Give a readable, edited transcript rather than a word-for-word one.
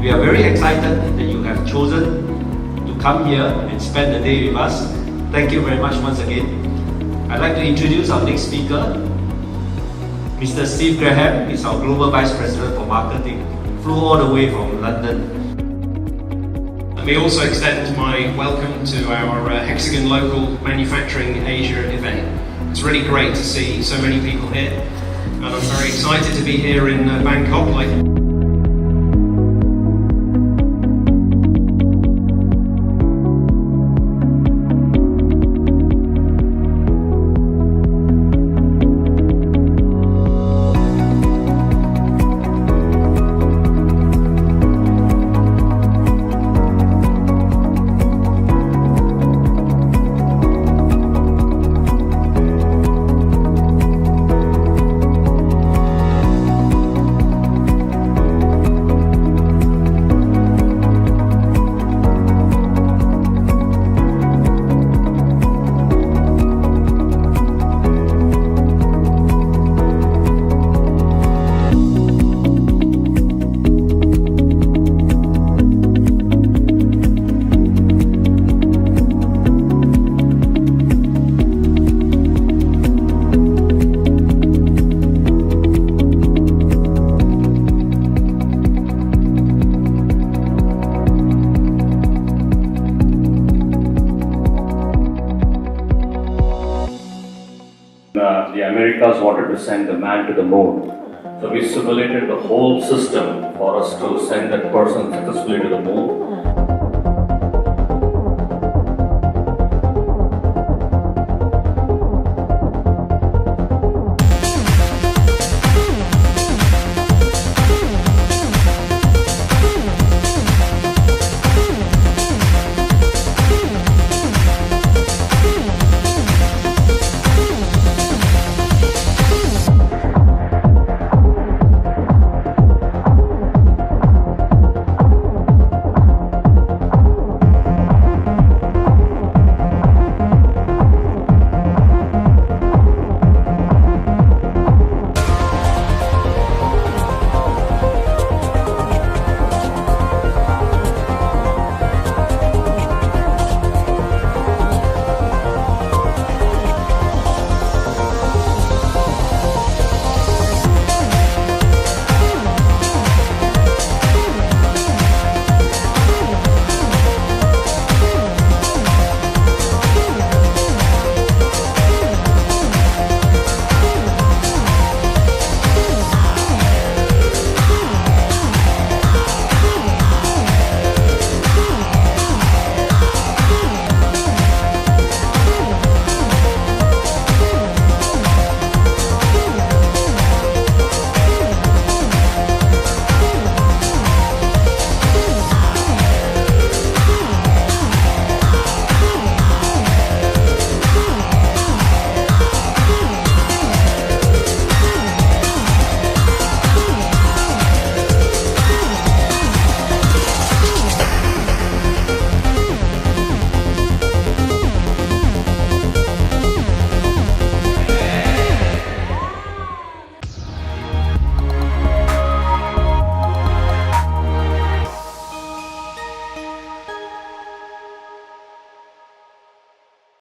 We are very excited that you have chosen to come here and spend the day with us. Thank you very much once again. I'd like to introduce our next speaker. Mr. Steve Graham is our Global Vice President for Marketing. Flew all the way from London. Let me also extend my welcome to our Hexagon Local Manufacturing Asia event. It's really great to see so many people here, and I'm very excited to be here in Bangkok. The Americas wanted to send the man to the moon. So we simulated the whole system for us to send that person successfully to the moon.